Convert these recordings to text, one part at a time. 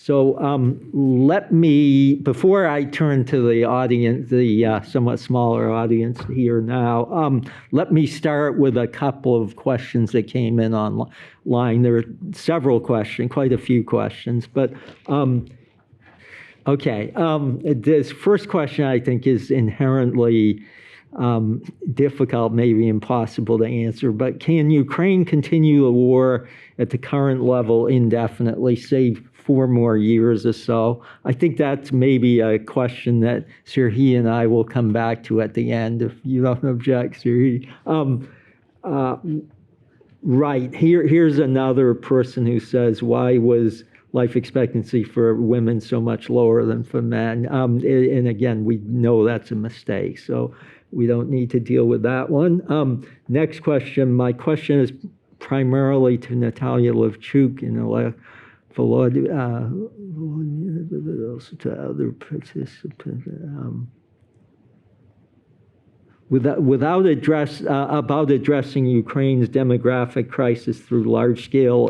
So let me, before I turn to the audience, the somewhat smaller audience here now, let me start with a couple of questions that came in online. There are several questions, quite a few questions, but okay. This first question, I think, is inherently difficult, maybe impossible to answer, but can Ukraine continue a war at the current level indefinitely, say 4 more years or so? I think that's maybe a question that Serhii and I will come back to at the end, if you don't object, Serhii. Right, here's another person who says, why was life expectancy for women so much lower than for men? And again, we know that's a mistake, so we don't need to deal with that one. Next question. My question is primarily to Natalia Levchuk and Oleh Wolowyna, also to other participants. About addressing Ukraine's demographic crisis through large-scale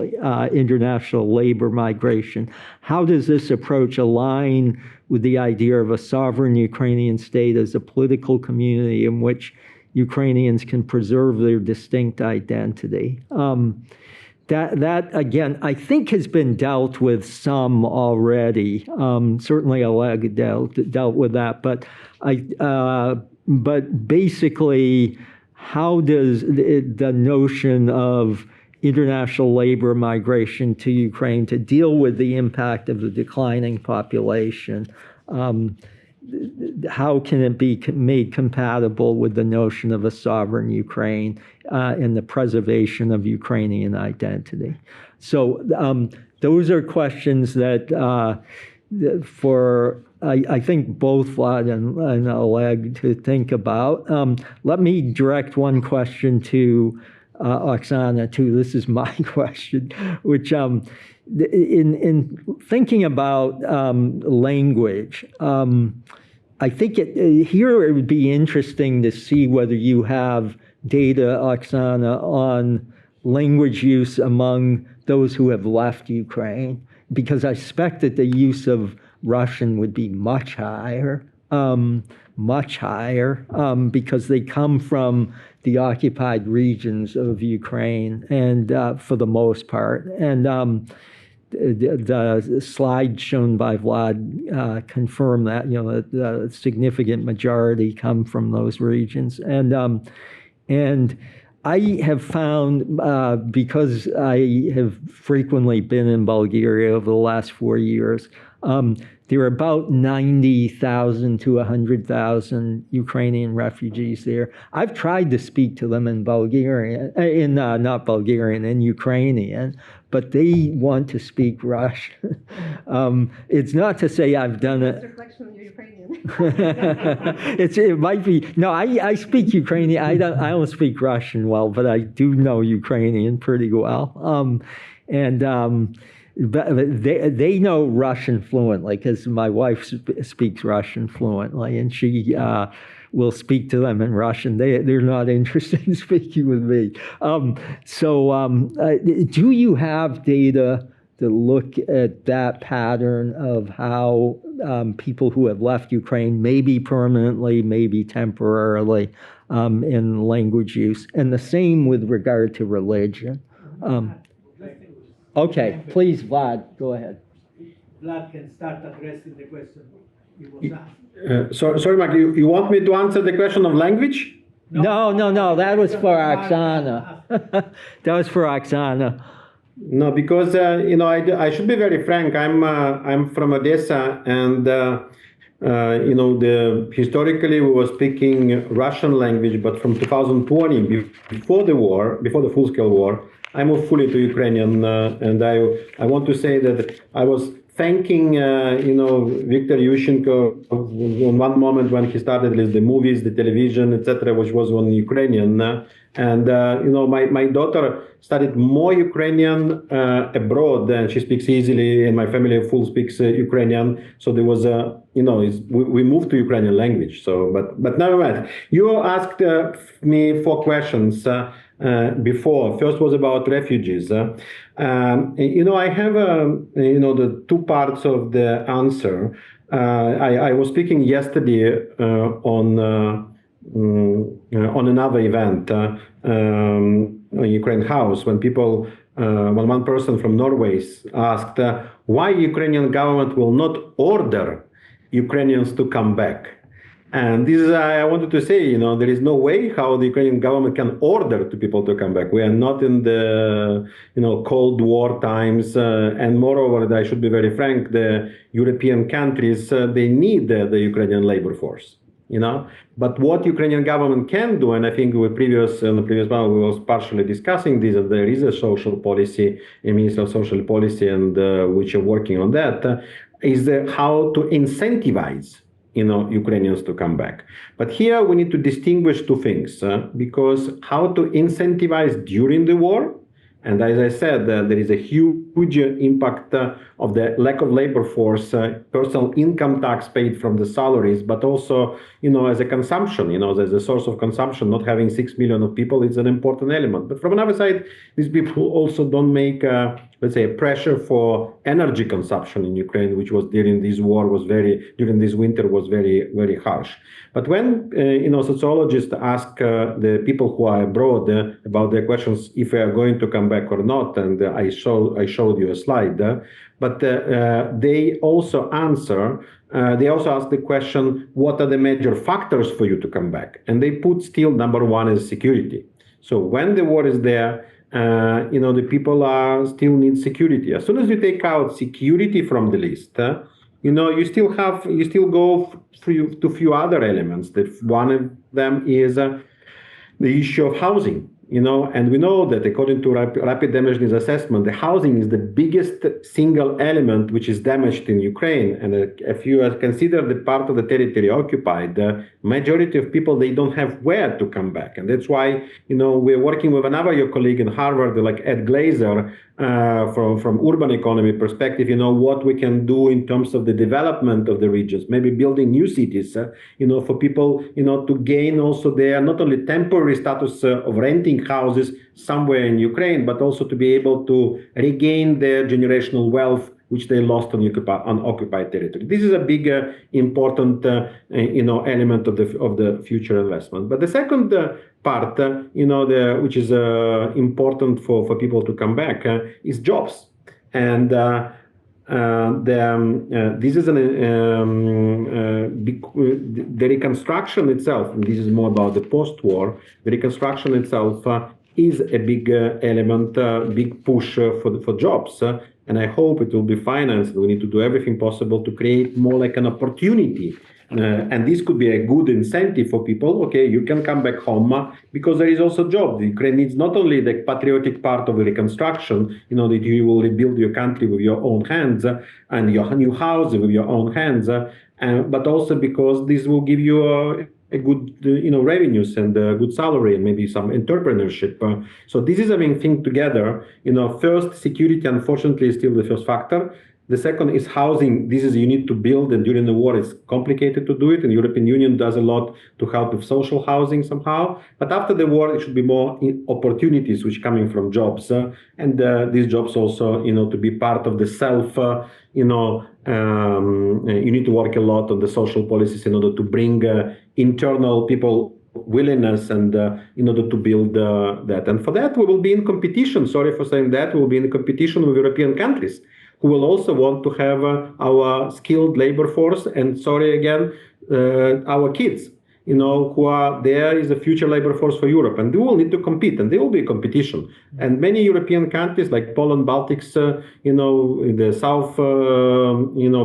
international labor migration. How does this approach align with the idea of a sovereign Ukrainian state as a political community in which Ukrainians can preserve their distinct identity? That again, I think has been dealt with some already. Certainly Oleg dealt with that, but basically, how does the notion of international labor migration to Ukraine to deal with the impact of the declining population, how can it be made compatible with the notion of a sovereign Ukraine and the preservation of Ukrainian identity? So those are questions that for I think both Vlad and Oleg to think about. Let me direct one question to Oxana too. This is my question, which in thinking about language, I think here it would be interesting to see whether you have data, Oxana, on language use among those who have left Ukraine, because I suspect that the use of Russian would be much higher, because they come from the occupied regions of Ukraine, and for the most part. And the slide shown by Vlad confirmed that, the significant majority come from those regions. And I have found, because I have frequently been in Bulgaria over the last 4 years, there are about 90,000 to 100,000 Ukrainian refugees there. I've tried to speak to them in Bulgarian, not Bulgarian, in Ukrainian, but they want to speak Russian. It's not to say I've done it. It's a reflection of your Ukrainian. It might be. No, I speak Ukrainian. I don't speak Russian well, but I do know Ukrainian pretty well. But they know Russian fluently, because my wife speaks Russian fluently, and she will speak to them in Russian. They're not interested in speaking with me. Do you have data to look at that pattern of how people who have left Ukraine, maybe permanently, maybe temporarily, in language use? And the same with regard to religion. Okay, please, Vlad, go ahead. Vlad can start addressing the question he was asked. Sorry, Mark, you want me to answer the question of language? No, that was for Oxana. That was for Oxana. No, because, I should be very frank. I'm from Odessa, and, historically we were speaking Russian language, but from 2020, before the full-scale war, I moved fully to Ukrainian, and I want to say that I was thanking, Viktor Yushchenko on one moment when he started with the movies, the television, etc., which was on Ukrainian. And, my daughter studied more Ukrainian abroad, and she speaks easily, and my family full speaks Ukrainian. So there was we moved to Ukrainian language. So, but never mind. You asked me 4 questions. before. First was about refugees. I have the two parts of the answer. I was speaking yesterday on another event in Ukraine House when one person from Norway asked why Ukrainian government will not order Ukrainians to come back. And this is, I wanted to say, there is no way how the Ukrainian government can order people to come back. We are not in the, Cold War times. And moreover, I should be very frank, the European countries, they need the Ukrainian labor force. But what Ukrainian government can do, and I think in the previous panel we was partially discussing this, and there is a social policy, a Minister of Social Policy, and which are working on that, is how to incentivize Ukrainians to come back. But here we need to distinguish two things, because how to incentivize during the war, and as I said, there is a huge impact of the lack of labor force, personal income tax paid from the salaries, but also, as a consumption, as a source of consumption, not having 6 million of people is an important element. But from another side, these people also don't make, let's say, a pressure for energy consumption in Ukraine, which was during this winter was very, very harsh. But when, sociologists ask the people who are abroad about their questions, if they are going to come back or not, and I showed you a slide, but they also answer, they also ask the question, what are the major factors for you to come back? And they put still number one is security. So when the war is there, the people still need security. As soon as you take out security from the list, you still go to few other elements. That one of them is the issue of housing. And we know that according to rapid damage needs assessment, the housing is the biggest single element which is damaged in Ukraine. And if you consider the part of the territory occupied, the majority of people, they don't have where to come back. And that's why, we're working with your colleague in Harvard, like Ed Glazer, from urban economy perspective, what we can do in terms of the development of the regions, maybe building new cities, for people, to gain also their not only temporary status of renting houses somewhere in Ukraine, but also to be able to regain their generational wealth which they lost on occupied territory. This is a big, important, element of the future investment. But the second part, which is important for people to come back, is jobs. And this is the reconstruction itself, and this is more about the post-war. The reconstruction itself is a big element, big push for jobs. And I hope it will be financed. We need to do everything possible to create more like an opportunity. And this could be a good incentive for people. Okay, you can come back home because there is also job. The Ukraine needs not only the patriotic part of the reconstruction, that you will rebuild your country with your own hands and your new house with your own hands, but also because this will give you a good, revenues and a good salary and maybe some entrepreneurship. So this is a main thing together. First, security, unfortunately, is still the first factor. The second is housing. This is you need to build, and during the war, it's complicated to do it. And the European Union does a lot to help with social housing somehow. But after the war, it should be more opportunities which coming from jobs, and these jobs also, to be part of the self. You need to work a lot on the social policies in order to bring internal people willingness and in order to build that. And for that, we will be in competition. Sorry for saying that. We will be in competition with European countries who will also want to have our skilled labor force. And sorry again, our kids, who are there is a future labor force for Europe. And they will need to compete, and there will be a competition. And many European countries like Poland, Baltics, in the South,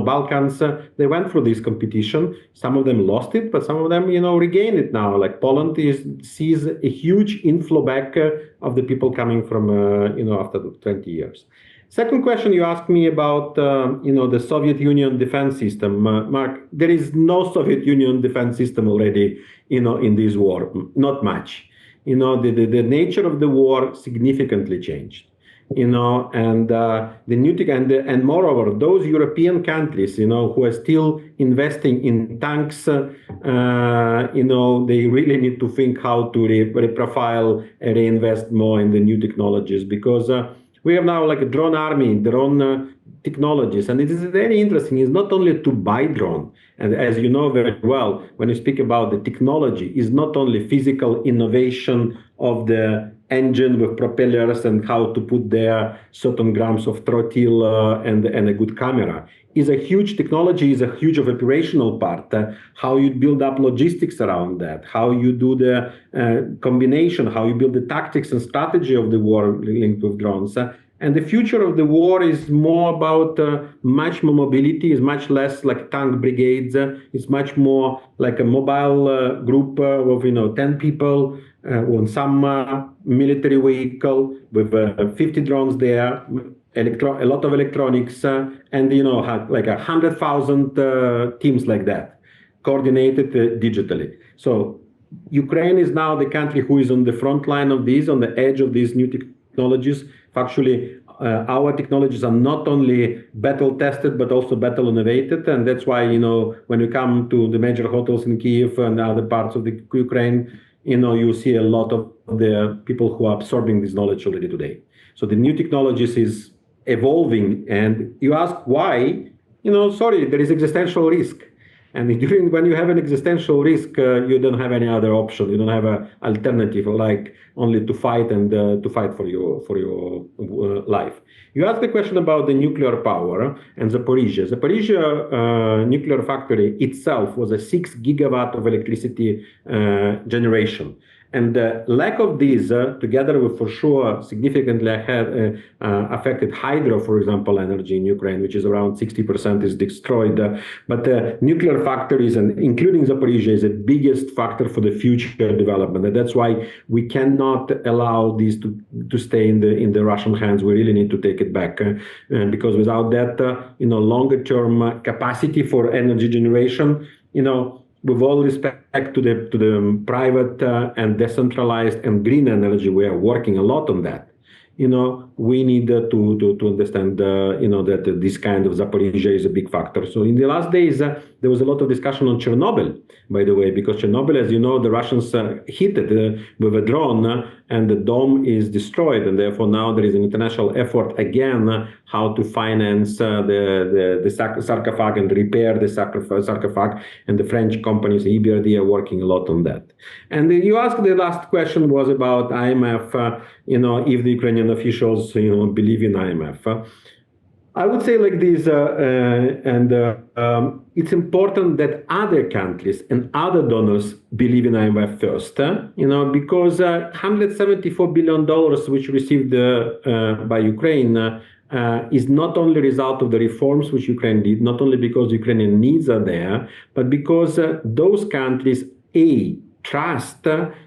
Balkans, they went through this competition. Some of them lost it, but some of them, regain it now. Like Poland sees a huge inflow back of the people coming from, after 20 years. Second question you asked me about, the Soviet Union defense system. Mark, there is no Soviet Union defense system already, in this war, not much. The nature of the war significantly changed. and the new and moreover, those European countries, who are still investing in tanks, they really need to think how to reprofile and reinvest more in the new technologies, because we have now like a drone army, drone technologies, and it is very interesting. It's not only to buy drone, and as you know very well, when you speak about the technology, is not only physical innovation of the engine with propellers and how to put there certain grams of throttle and a good camera. Is a huge technology, is a huge of operational part. How you build up logistics around that, how you do the combination, how you build the tactics and strategy of the war linked with drones. And the future of the war is more about much more mobility, is much less like tank brigades. It's much more like a mobile group of 10 people on some military vehicle with 50 drones there, a lot of electronics, and like 100,000 teams like that, coordinated digitally. So Ukraine is now the country who is on the front line of these, on the edge of these new technologies. Actually, our technologies are not only battle tested but also battle innovated, and that's why when you come to the major hotels in Kyiv and other parts of the Ukraine, you see a lot of the people who are absorbing this knowledge already today. So the new technologies is evolving, and you ask why? Sorry, there is existential risk. And when you have an existential risk, you don't have any other option. You don't have an alternative, like only to fight and to fight for your life. You asked the question about the nuclear power and Zaporizhia. Zaporizhia nuclear factory itself was a 6 gigawatt of electricity generation. And the lack of these, together with, for sure, significantly affected hydro, for example, energy in Ukraine, which is around 60% is destroyed. But nuclear factories, and including Zaporizhia, is the biggest factor for the future development. And that's why we cannot allow these to stay in the Russian hands. We really need to take it back, because without that, longer-term capacity for energy generation, with all respect to the private and decentralized and green energy, we are working a lot on that. We need to understand, that this kind of Zaporizhia is a big factor. So in the last days, there was a lot of discussion on Chernobyl, by the way, because Chernobyl, as you know, the Russians hit it with a drone, and the dome is destroyed. And therefore, now there is an international effort again how to finance the sarcophag and repair the sarcophag. And the French companies, EBRD, are working a lot on that. And you asked, the last question was about IMF, if the Ukrainian officials, believe in IMF. I would say like this, it's important that other countries and other donors believe in IMF first, because $174 billion which received by Ukraine is not only a result of the reforms which Ukraine did, not only because Ukrainian needs are there, but because those countries, trust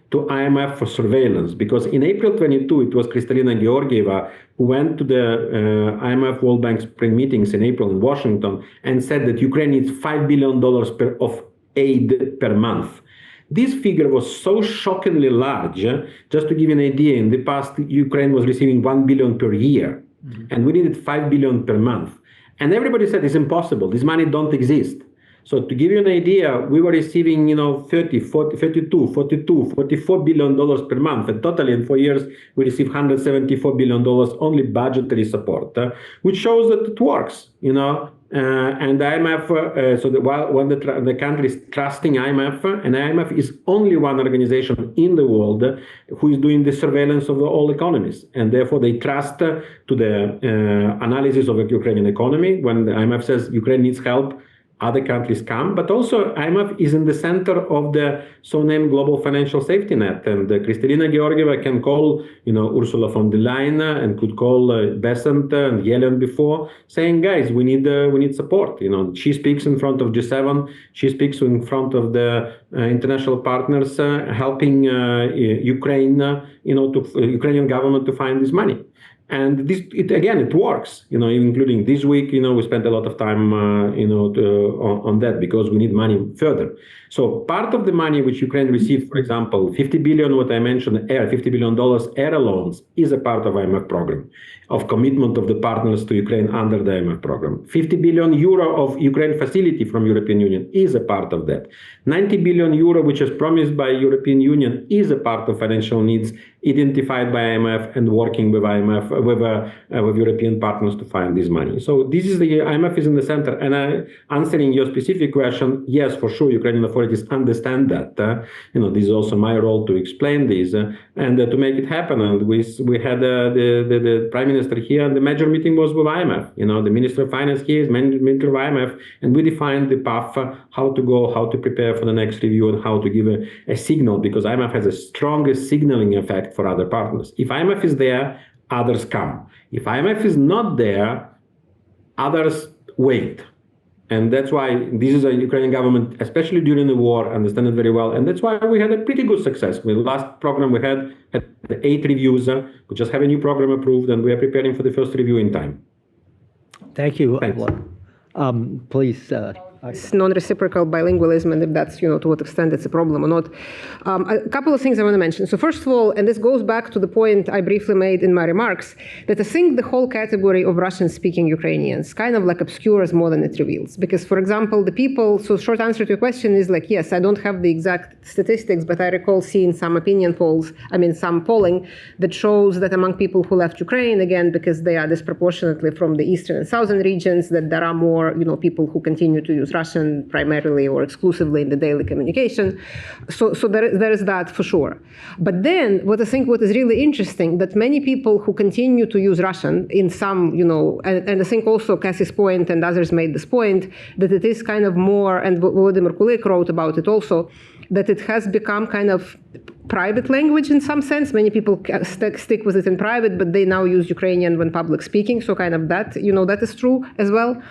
to IMF for surveillance, because in April 22, it was Kristalina Georgieva who went to the IMF World Bank spring meetings in April in Washington and said that Ukraine needs $5 billion of aid per month. This figure was so shockingly large. Just to give you an idea, in the past, Ukraine was receiving $1 billion per year, and we needed $5 billion per month. And everybody said it's impossible. This money don't exist. So to give you an idea, we were receiving, 30, 40, 32, 42, $44 billion per month. And totally in 4 years, we received $174 billion only budgetary support, which shows that it works, and the IMF, when the country is trusting IMF, and IMF is only one organization in the world who is doing the surveillance of all economies. And therefore, they trust to the analysis of the Ukrainian economy. When the IMF says Ukraine needs help, other countries come, but also IMF is in the center of the so-named global financial safety net. And Kristalina Georgieva can call, Ursula von der Leyen, and could call Besant and Yellen before, saying, guys, we need support. She speaks in front of G7. She speaks in front of the international partners, helping Ukraine, Ukrainian government to find this money. And it works, including this week, we spent a lot of time, on that because we need money further. So part of the money which Ukraine received, for example, 50 billion, what I mentioned, $50 billion air loans is a part of IMF program of commitment of the partners to Ukraine under the IMF program. 50 billion euro of Ukraine facility from European Union is a part of that. 90 billion euro, which is promised by European Union, is a part of financial needs identified by IMF and working with IMF, with European partners to find this money. So this is the IMF is in the center. And answering your specific question, yes, for sure, Ukrainian authorities understand that. This is also my role to explain this and to make it happen. And we had the Prime Minister here, and the major meeting was with IMF. The Minister of Finance here is Minister of IMF, and we defined the path, how to go, how to prepare for the next review, and how to give a signal, because IMF has a strongest signaling effect for other partners. If IMF is there, others come. If IMF is not there, others wait. And that's why this is a Ukrainian government, especially during the war, understand it very well. And that's why we had a pretty good success. With the last program we had 8 reviews. We just have a new program approved, and we are preparing for the first review in time. Thank you. Please. It's non-reciprocal bilingualism, and if that's, to what extent it's a problem or not. A couple of things I want to mention. So first of all, and this goes back to the point I briefly made in my remarks, that I think the whole category of Russian-speaking Ukrainians kind of obscures more than it reveals. Because, for example, the people, so short answer to your question is yes, I don't have the exact statistics, but I recall seeing some opinion polls, some polling that shows that among people who left Ukraine, again, because they are disproportionately from the eastern and southern regions, that there are more, people who continue to use Russian primarily or exclusively in the daily communication. So there is that for sure. But then what is really interesting, that many people who continue to use Russian in some, and I think also Cassie's point and others made this point, that it is kind of more, and Vladimir Kulik wrote about it also, that it has become kind of private language in some sense. Many people stick with it in private, but they now use Ukrainian when public speaking. So kind of that, that is true as well.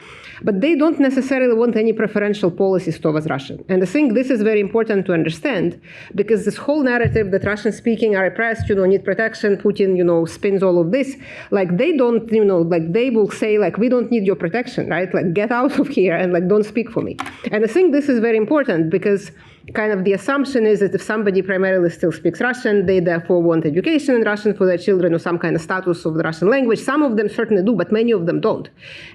But they don't necessarily want any preferential policies towards Russian. And I think this is very important to understand, because this whole narrative that Russian speaking are repressed, need protection, Putin, spins all of this, they don't, they will say, we don't need your protection, right? Get out of here and don't speak for me. And I think this is very important, because kind of the assumption is that if somebody primarily still speaks Russian, they therefore want education in Russian for their children or some kind of status of the Russian language. Some of them certainly do, but many of them don't.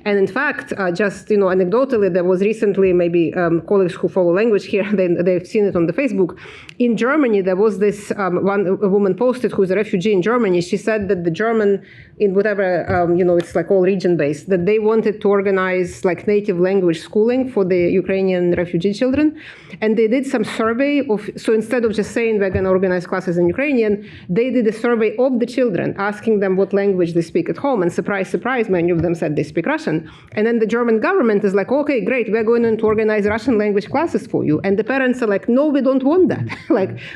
And in fact, just anecdotally, there was recently, maybe colleagues who follow language here, they've seen it on the Facebook. In Germany, there was this a woman posted who's a refugee in Germany. She said that the German, in whatever, it's all region-based, that they wanted to organize native language schooling for the Ukrainian refugee children. And they did some survey of, so instead of just saying we're going to organize classes in Ukrainian, they did a survey of the children, asking them what language they speak at home. And surprise, surprise, many of them said they speak Russian. And then the German government is okay, great, we're going to organize Russian language classes for you. And the parents are no, we don't want that.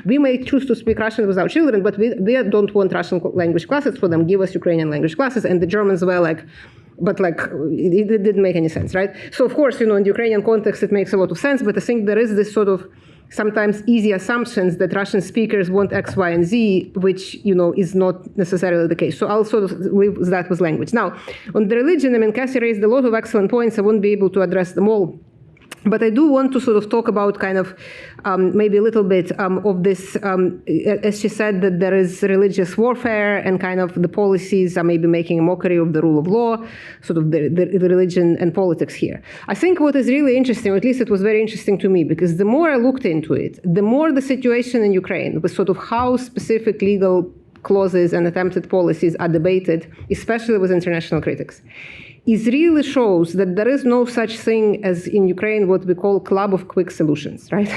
We may choose to speak Russian with our children, but we don't want Russian language classes for them. Give us Ukrainian language classes. And the Germans were but it didn't make any sense, right? So of course, in the Ukrainian context, it makes a lot of sense, but I think there is this sort of sometimes easy assumptions that Russian speakers want X, Y, and Z, which, is not necessarily the case. So I'll sort of leave that with language. Now, on the religion, Cassie raised a lot of excellent points. I won't be able to address them all. But I do want to sort of talk about kind of maybe a little bit of this, as she said, that there is religious warfare and kind of the policies are maybe making a mockery of the rule of law, sort of the religion and politics here. I think what is really interesting, or at least it was very interesting to me, because the more I looked into it, the more the situation in Ukraine was sort of how specific legal clauses and attempted policies are debated, especially with international critics. It really shows that there is no such thing as in Ukraine what we call club of quick solutions, right?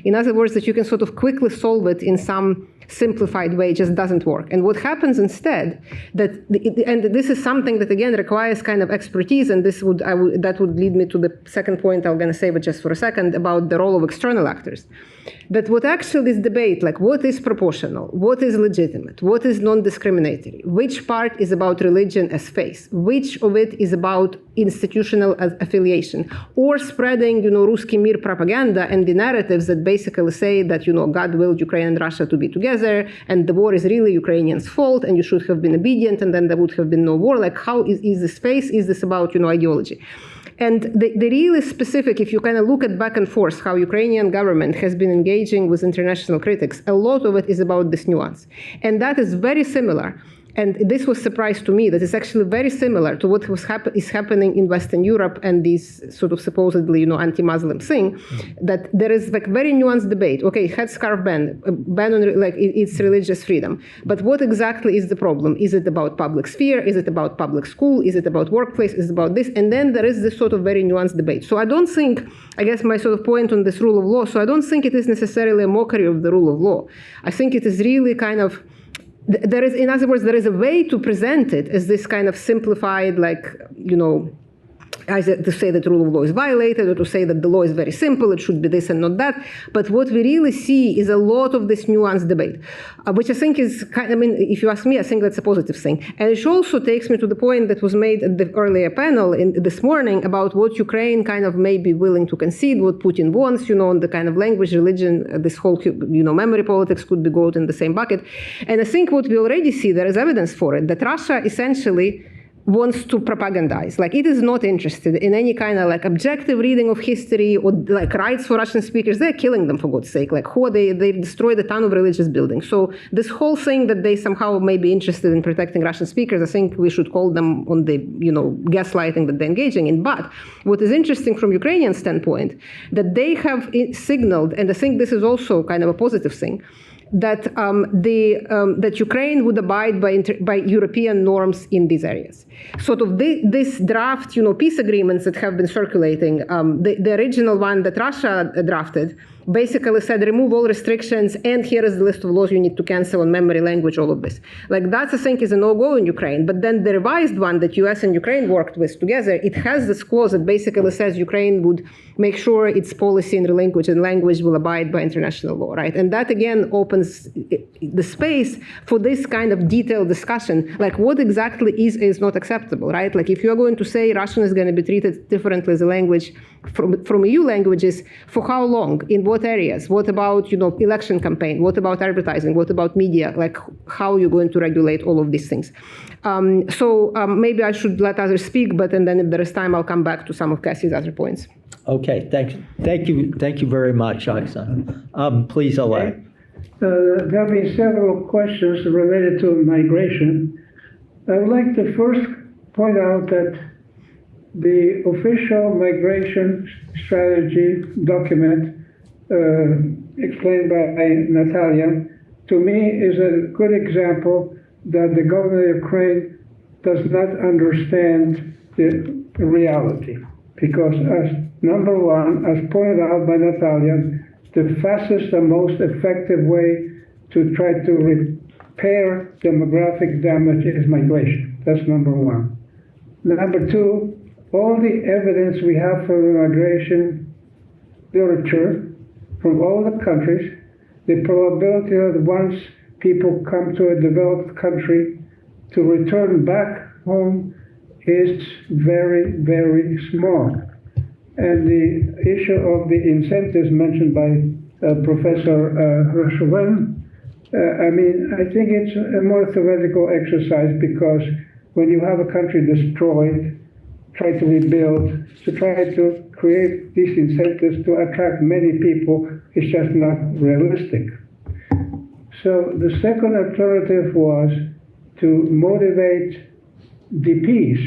In other words, that you can sort of quickly solve it in some simplified way, just doesn't work. And what happens instead, and this is something that again requires kind of expertise, and that would lead me to the second point I'm going to save it just for a second about the role of external actors. That what actually is debate, what is proportional, what is legitimate, what is non-discriminatory, which part is about religion as faith, which of it is about institutional affiliation or spreading, Ruski Mir propaganda and the narratives that basically say that, God willed Ukraine and Russia to be together and the war is really Ukrainians' fault and you should have been obedient and then there would have been no war. Like, how is this space? Is this about, ideology? And the really specific, if you kind of look at back and forth how Ukrainian government has been engaging with international critics, a lot of it is about this nuance. And that is very similar. And this was a surprise to me, that it's actually very similar to what is happening in Western Europe and this sort of supposedly, anti-Muslim thing, that there is like very nuanced debate. Okay, headscarf ban on like it's religious freedom. But what exactly is the problem? Is it about public sphere? Is it about public school? Is it about workplace? Is it about this? And then there is this sort of very nuanced debate. So I don't think, I guess my sort of point on this rule of law, so I don't think it is necessarily a mockery of the rule of law. I think it is really kind of, there is, in other words, there is a way to present it as this kind of simplified, like, either to say that the rule of law is violated or to say that the law is very simple, it should be this and not that. But what we really see is a lot of this nuanced debate, which I think is kind of, if you ask me, I think that's a positive thing. And it also takes me to the point that was made at the earlier panel this morning about what Ukraine kind of may be willing to concede, what Putin wants, on the kind of language, religion, this whole, memory politics could be goat in the same bucket. And I think what we already see, there is evidence for it, that Russia essentially wants to propagandize. Like, it is not interested in any kind of like objective reading of history or like rights for Russian speakers. They're killing them, for God's sake. Like, they destroyed a ton of religious buildings. So this whole thing that they somehow may be interested in protecting Russian speakers, I think we should call them on the, gaslighting that they're engaging in. But what is interesting from Ukrainian standpoint, that they have signaled, and I think this is also kind of a positive thing, that that Ukraine would abide by European norms in these areas. Sort of this draft, peace agreements that have been circulating, the original one that Russia drafted basically said remove all restrictions and here is the list of laws you need to cancel on memory, language, all of this. Like, that I think is a no-go in Ukraine. But then the revised one that US and Ukraine worked with together, it has this clause that basically says Ukraine would make sure its policy in language and language will abide by international law, right? And that again opens the space for this kind of detailed discussion, like what exactly is not acceptable, right? Like, if you're going to say Russian is going to be treated differently as a language from EU languages, for how long? In what areas? What about, election campaign? What about advertising? What about media? Like, how are you going to regulate all of these things? Maybe I should let others speak, but and then if there is time, I'll come back to some of Cassie's other points. Okay, thank you very much, Oksana. Please, Oleh. There have been several questions related to migration. I would like to first point out that the official migration strategy document explained by Natalia, to me, is a good example that the government of Ukraine does not understand the reality. Because as number one, as pointed out by Natalia, the fastest and most effective way to try to repair demographic damage is migration. That's number one. Number two, all the evidence we have from the migration literature from all the countries, the probability that once people come to a developed country to return back home is very, very small. And the issue of the incentives mentioned by Professor Rashkovan, I think it's a more theoretical exercise, because when you have a country destroyed, try to rebuild, to try to create these incentives to attract many people is just not realistic. So the second alternative was to motivate DPs,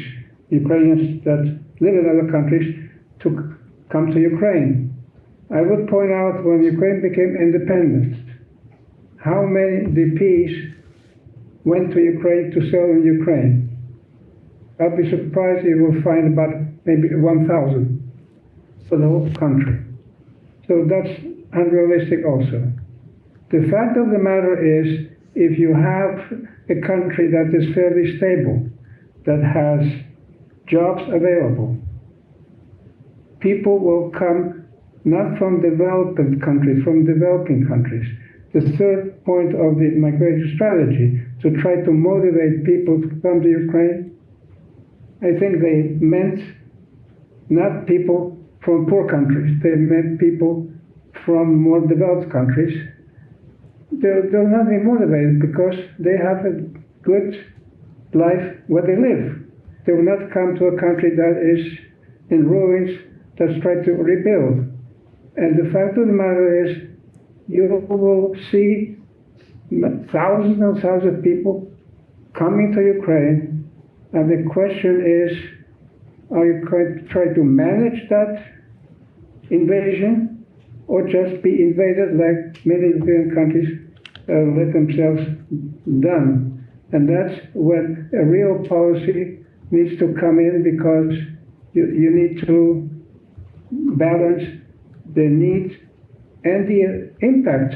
Ukrainians that live in other countries, to come to Ukraine. I would point out, when Ukraine became independent, how many DPs went to Ukraine to settle in Ukraine. I'll be surprised if you will find about maybe 1,000 for the whole country. So that's unrealistic also. The fact of the matter is, if you have a country that is fairly stable, that has jobs available, people will come not from developing countries, from developing countries. The third point of the migration strategy, to try to motivate people to come to Ukraine, I think they meant not people from poor countries. They meant people from more developed countries. They'll not be motivated because they have a good life where they live. They will not come to a country that is in ruins, that's trying to rebuild. And the fact of the matter is, you will see thousands and thousands of people coming to Ukraine, and the question is, are you going to try to manage that invasion, or just be invaded like many European countries let themselves done? And that's when a real policy needs to come in, because you need to balance the need and the impact.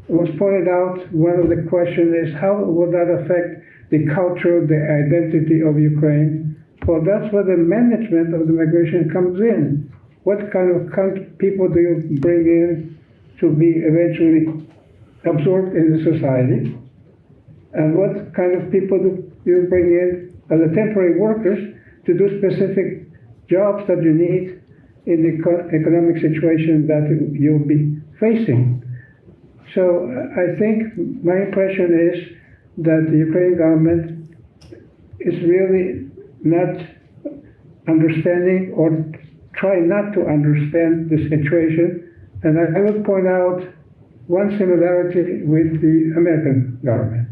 It was pointed out, one of the questions is, how will that affect the culture, the identity of Ukraine? Well, that's where the management of the migration comes in. What kind of people do you bring in to be eventually absorbed in the society? And what kind of people do you bring in as a temporary workers to do specific jobs that you need in the economic situation that you'll be facing? So I think my impression is that the Ukrainian government is really not understanding, or try not to understand, the situation. And I will point out one similarity with the American government.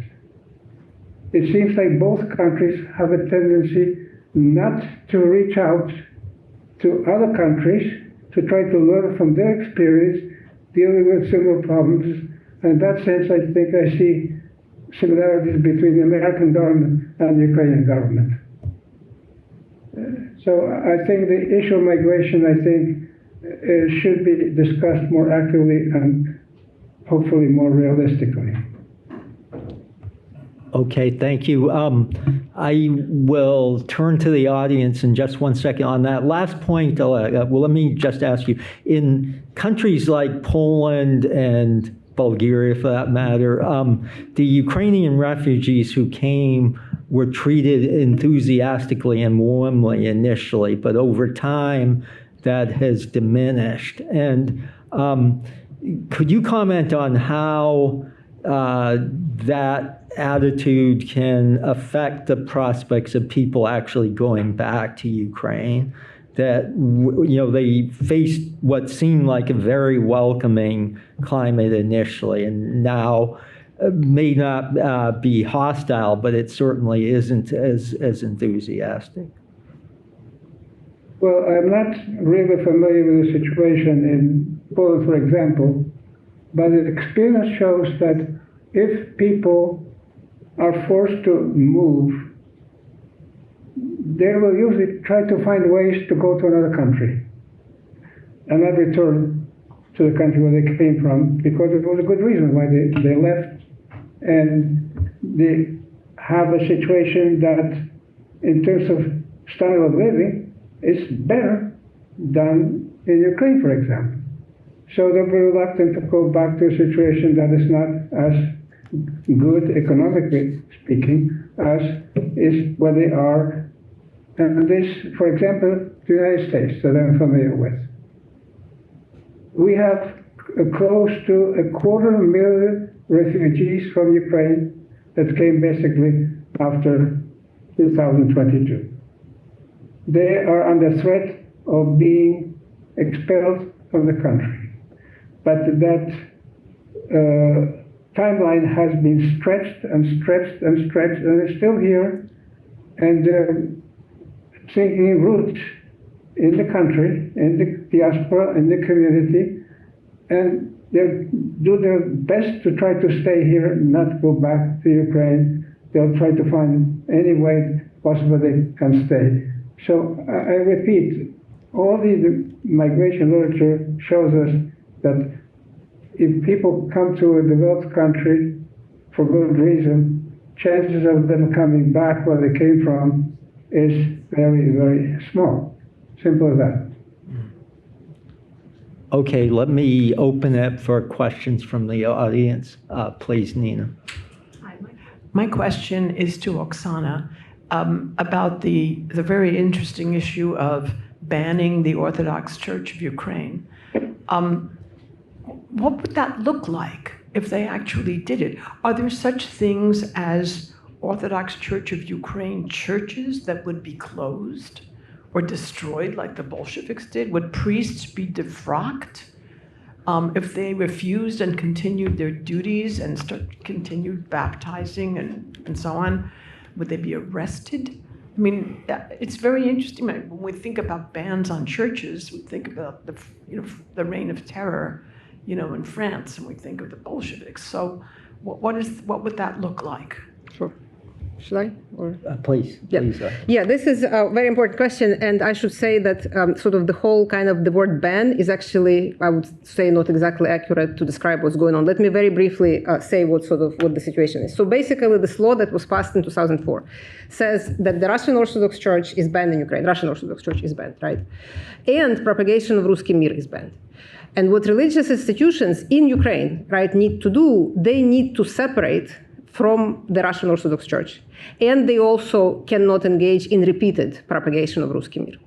It seems like both countries have a tendency not to reach out to other countries to try to learn from their experience dealing with similar problems. And in that sense, I think I see similarities between the American government and the Ukrainian government. So I think the issue of migration, I think, should be discussed more actively and hopefully more realistically. Okay, thank you. I will turn to the audience in just one second. On that last point, well, let me just ask you, in countries like Poland and Bulgaria, for that matter, the Ukrainian refugees who came were treated enthusiastically and warmly initially, but over time that has diminished. And could you comment on how that attitude can affect the prospects of people actually going back to Ukraine? That, you know, they faced what seemed like a very welcoming climate initially, and now may not be hostile, but it certainly isn't as enthusiastic. Well, I'm not really familiar with the situation in Poland, for example, but the experience shows that if people are forced to move, they will usually try to find ways to go to another country and not return to the country where they came from, because it was a good reason why they left. And they have a situation that, in terms of style of living, is better than in Ukraine, for example. So they'll be reluctant to go back to a situation that is not as good, economically speaking, as is where they are. And this, for example, the United States, that I'm familiar with. We have close to 250,000 refugees from Ukraine that came basically after 2022. They are under threat of being expelled from the country. But that timeline has been stretched and stretched and stretched, and is still here, and they're taking roots in the country, in the diaspora, in the community, and they'll do their best to try to stay here, not go back to Ukraine. They'll try to find any way possible they can stay. So I repeat, all the migration literature shows us that if people come to a developed country for good reason, chances of them coming back where they came from is very, very small. Simple as that. Okay, let me open it for questions from the audience. Please, Nina. Hi, my question is to Oxana. about the very interesting issue of banning the Orthodox Church of Ukraine. What would that look like if they actually did it? Are there such things as Orthodox Church of Ukraine churches that would be closed or destroyed like the Bolsheviks did? Would priests be defrocked if they refused and continued their duties and continued baptizing and so on? Would they be arrested? I mean, it's very interesting. When we think about bans on churches, we think about the reign of terror, in France, and we think of the Bolsheviks. So, what would that look like? Sure. Should I? Or? Please. Yeah. Please. Yeah, this is a very important question, and I should say that sort of the whole kind of the word ban is actually, I would say, not exactly accurate to describe what's going on. Let me very briefly say what the situation is. So basically, this law that was passed in 2004 says that the Russian Orthodox Church is banned in Ukraine. Russian Orthodox Church is banned, right? And propagation of Ruski Mir is banned. And what religious institutions in Ukraine, right, need to do, they need to separate from the Russian Orthodox Church. And they also cannot engage in repeated propagation of Ruski Mir.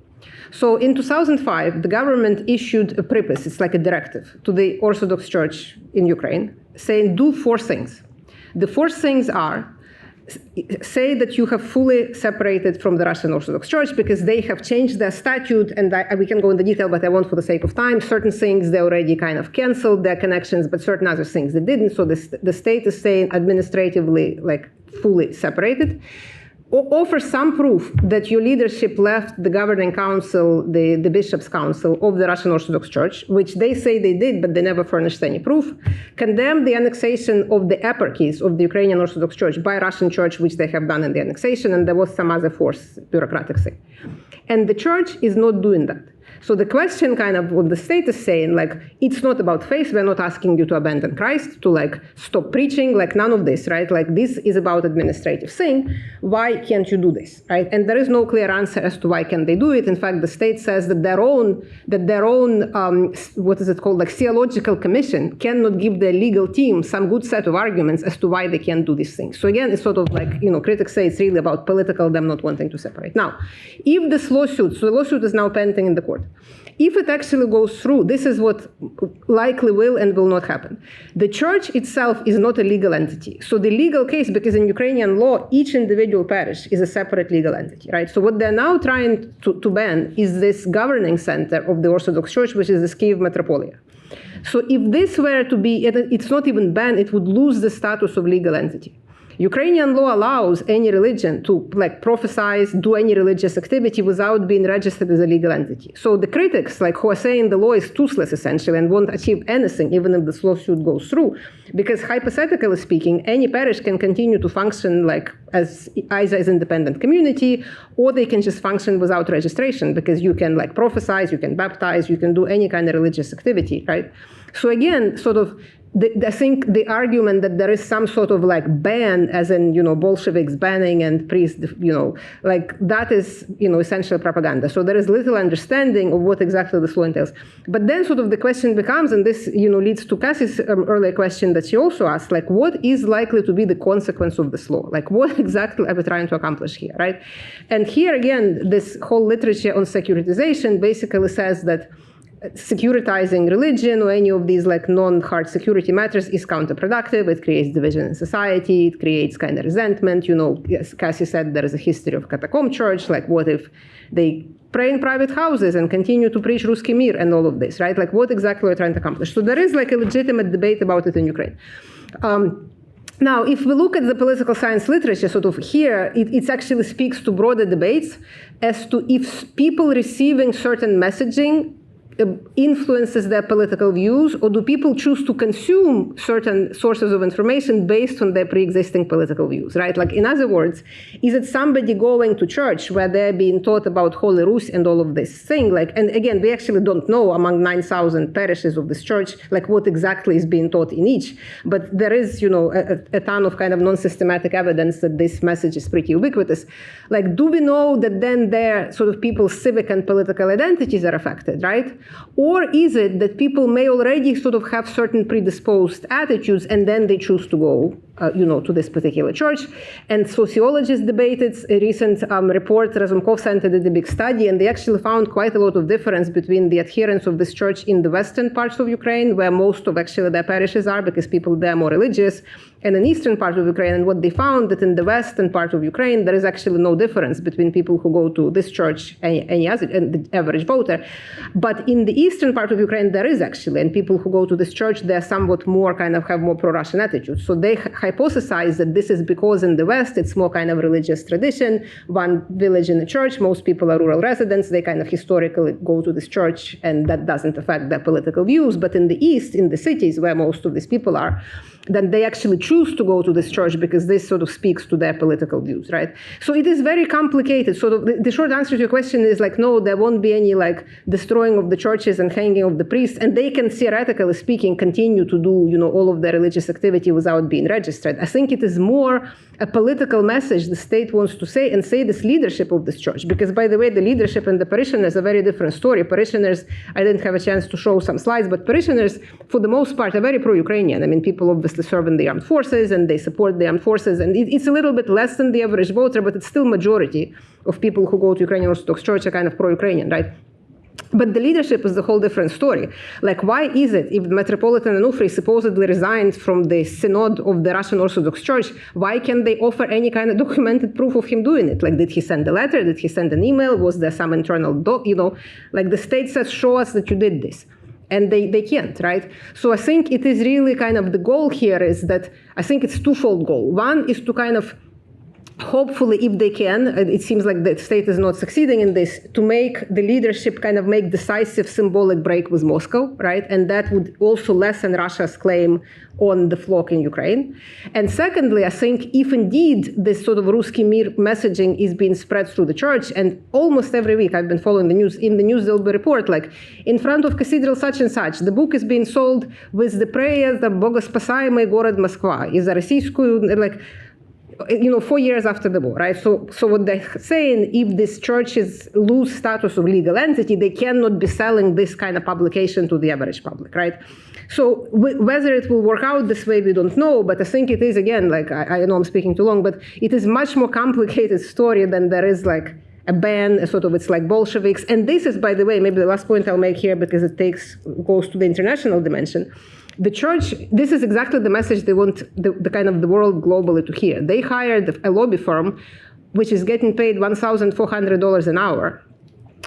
So in 2005, the government issued a pripis, it's like a directive, to the Orthodox Church in Ukraine, saying do 4 things. The 4 things are, say that you have fully separated from the Russian Orthodox Church because they have changed their statute, and we can go into detail, but I won't for the sake of time. Certain things they already kind of canceled their connections, but certain other things they didn't. So the state is saying administratively, like fully separated. Offer some proof that your leadership left the governing council, the bishops' council of the Russian Orthodox Church, which they say they did, but they never furnished any proof. Condemn the annexation of the eparchies of the Ukrainian Orthodox Church by Russian Church, which they have done in the annexation, and there was some other bureaucratic thing. And the church is not doing that. So the question kind of what the state is saying, like, it's not about faith. We're not asking you to abandon Christ, to like stop preaching, like none of this, right? Like this is about administrative thing. Why can't you do this, right? And there is no clear answer as to why can they do it. In fact, the state says that their own what is it called, like theological commission cannot give their legal team some good set of arguments as to why they can't do these things. So again, it's sort of like, critics say it's really about political, them not wanting to separate. Now, if this lawsuit, so the lawsuit is now pending in the court. If it actually goes through, this is what likely will and will not happen. The church itself is not a legal entity. So the legal case, because in Ukrainian law, each individual parish is a separate legal entity, right? So what they're now trying to ban is this governing center of the Orthodox Church, which is the Kyiv Metropolia. So if this were to be, it's not even banned, it would lose the status of legal entity. Ukrainian law allows any religion to prophesize, do any religious activity without being registered as a legal entity. So the critics, who are saying the law is toothless essentially and won't achieve anything even if this lawsuit goes through, because hypothetically speaking, any parish can continue to function as either as independent community, or they can just function without registration, because you can prophesize, you can baptize, you can do any kind of religious activity, right? So again, I think the argument that there is some sort of ban, as in, Bolsheviks banning and priests, that is, essential propaganda. So there is little understanding of what exactly this law entails. But then the question becomes, and this, leads to Cassie's earlier question that she also asked, what is likely to be the consequence of this law? What exactly are we trying to accomplish here, right? And here again, this whole literature on securitization basically says that securitizing religion or any of these non-hard security matters is counterproductive. It creates division in society. It creates kind of resentment. As Cassie said, there is a history of catacomb church. What if they pray in private houses and continue to preach Ruski Mir and all of this, right? What exactly we're trying to accomplish? So there is a legitimate debate about it in Ukraine. Now, if we look at the political science literature, here, it actually speaks to broader debates as to if people receiving certain messaging influences their political views, or do people choose to consume certain sources of information based on their pre-existing political views, right? In other words, is it somebody going to church where they're being taught about Holy Rus and all of this thing? And again, we actually don't know among 9,000 parishes of this church, what exactly is being taught in each. But there is, a ton of kind of non-systematic evidence that this message is pretty ubiquitous. Do we know that then their people's civic and political identities are affected, right? Or is it that people may already sort of have certain predisposed attitudes and then they choose to go to this particular church? And sociologists debated a recent report. Razumkov Center did a big study, and they actually found quite a lot of difference between the adherents of this church in the western parts of Ukraine, where most of actually their parishes are, because people there are more religious, and in eastern part of Ukraine. And what they found that in the western part of Ukraine, there is actually no difference between people who go to this church and the average voter. But in the eastern part of Ukraine, there is actually, and people who go to this church, they're somewhat more have more pro-Russian attitudes. So they hypothesize that this is because in the West, it's more religious tradition, one village in a church, most people are rural residents, they historically go to this church, and that doesn't affect their political views. But in the East, in the cities where most of these people are, then they actually choose to go to this church because this sort of speaks to their political views, right? So it is very complicated. So the short answer to your question is no, there won't be any destroying of the churches and hanging of the priests, and they can, theoretically speaking, continue to do all of their religious activity without being registered. I think it is more a political message the state wants to say, and say this leadership of this church. Because, by the way, the leadership and the parishioners are a very different story. Parishioners, I didn't have a chance to show some slides, but parishioners, for the most part, are very pro-Ukrainian. I mean, people obviously serve in the armed forces, and they support the armed forces, and it's a little bit less than the average voter, but it's still majority of people who go to Ukrainian Orthodox Church are pro-Ukrainian, right? But the leadership is a whole different story. Why is it, if Metropolitan Onufriy supposedly resigned from the synod of the Russian Orthodox Church, why can't they offer any kind of documented proof of him doing it? Did he send a letter? Did he send an email? Was there some internal the state says, show us that you did this. And they can't, right? So I think it is really the goal here is that, I think it's twofold goal. One is to hopefully, if they can, it seems like the state is not succeeding in this, to make the leadership make decisive symbolic break with Moscow, right? And that would also lessen Russia's claim on the flock in Ukraine. And secondly, I think if indeed this sort of Ruski Mir messaging is being spread through the church, and almost every week I've been following the news, in the news there'll be a report in front of cathedral such and such, the book is being sold with the prayers of Богоспасаемый город Москва, и за российскую, 4 years after the war, right? So what they're saying, if these churches lose status of legal entity, they cannot be selling this kind of publication to the average public, right? So whether it will work out this way, we don't know, but I think it is, again, I know I'm speaking too long, but it is much more complicated story than there is a ban, it's like Bolsheviks. And this is, by the way, maybe the last point I'll make here, because it goes to the international dimension. The church, this is exactly the message they want the world globally to hear. They hired a lobby firm, which is getting paid $1,400 an hour.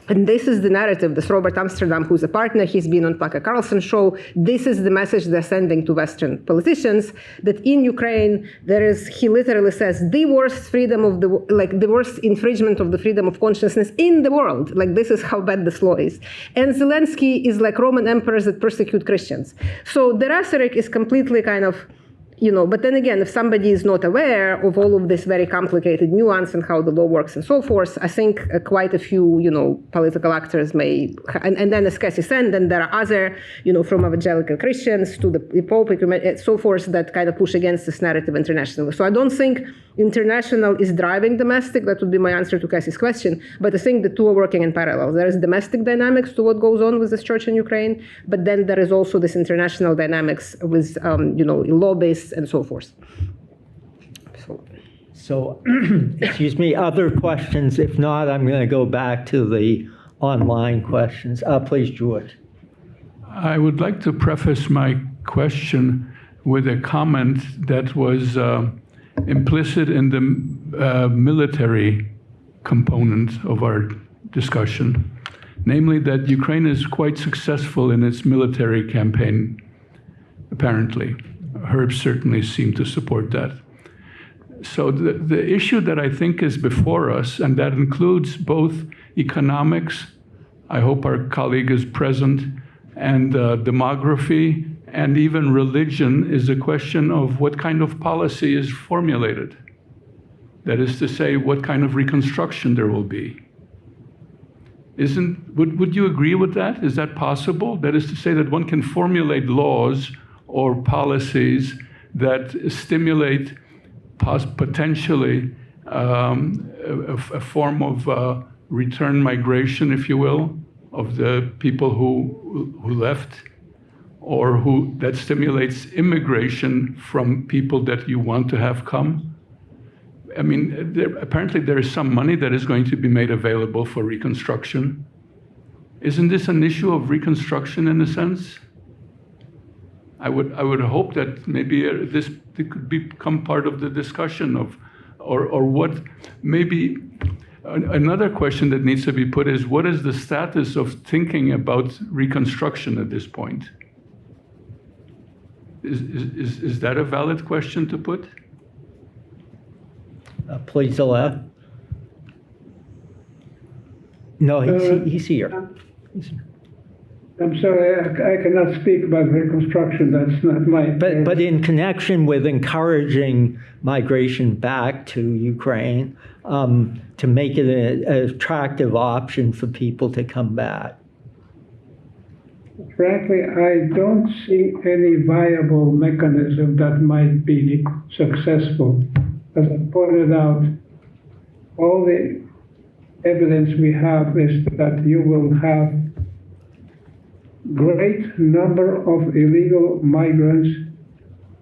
And this is the narrative. This Robert Amsterdam, who's a partner, he's been on Tucker Carlson's show. This is the message they're sending to Western politicians, that in Ukraine, he literally says, the worst the worst infringement of the freedom of consciousness in the world. This is how bad this law is. And Zelensky is like Roman emperors that persecute Christians. So the rhetoric is completely but then again, if somebody is not aware of all of this very complicated nuance and how the law works and so forth, I think quite a few, political actors may, and then as Cassie said, then there are other, from evangelical Christians to the Pope, and so forth, that push against this narrative internationally. So I don't think international is driving domestic. That would be my answer to Cassie's question. But I think the two are working in parallel. There is domestic dynamics to what goes on with this church in Ukraine, but then there is also this international dynamics with, lobbyists and so forth. So, excuse me, other questions? If not, I'm going to go back to the online questions. Please, George. I would like to preface my question with a comment that was implicit in the military component of our discussion, namely that Ukraine is quite successful in its military campaign, apparently. Herbs certainly seem to support that. So the issue that I think is before us, and that includes both economics, I hope our colleague is present, and demography, and even religion, is a question of what kind of policy is formulated. That is to say, what kind of reconstruction there will be. Would you agree with that? Is that possible? That is to say that one can formulate laws or policies that stimulate potentially a form of return migration, if you will, of the people who left, or that stimulates immigration from people that you want to have come? I mean, apparently there is some money that is going to be made available for reconstruction. Isn't this an issue of reconstruction in a sense? I would hope that maybe this could become part of the discussion of, or what, maybe another question that needs to be put is, what is the status of thinking about reconstruction at this point? Is that a valid question to put? Please, Oleh. No, he's here. I'm sorry, I cannot speak about reconstruction. That's not my. But in connection with encouraging migration back to Ukraine, to make it an attractive option for people to come back. Frankly, I don't see any viable mechanism that might be successful. As I pointed out, all the evidence we have is that you will have great number of illegal migrants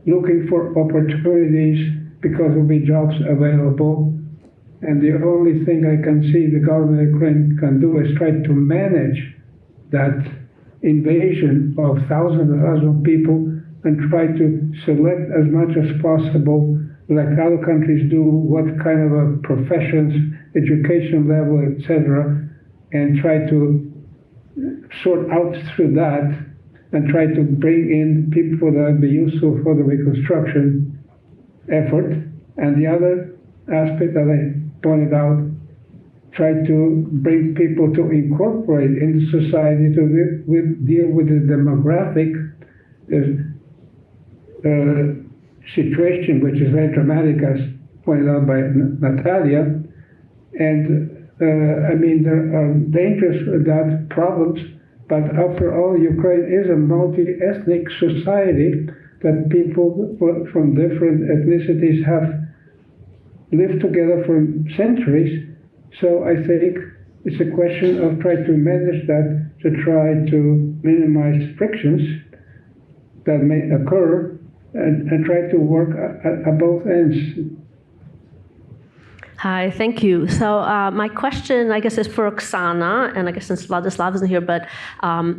looking for opportunities because there will be jobs available. And the only thing I can see the government of Ukraine can do is try to manage that invasion of thousands and thousands of people and try to select as much as possible, like other countries do, what kind of a professions, education level, etc., and try to sort out through that and try to bring in people that will be useful for the reconstruction effort. And the other aspect that I pointed out, try to bring people to incorporate into society to deal with the demographic situation, which is very dramatic, as pointed out by Natalia. And I mean, there are dangers with that, problems, but after all, Ukraine is a multi-ethnic society that people from different ethnicities have lived together for centuries. So I think it's a question of trying to manage that, to try to minimize frictions that may occur and try to work at both ends. Hi, thank you. So my question, I guess, is for Oxana, and I guess since Vladyslav isn't here, but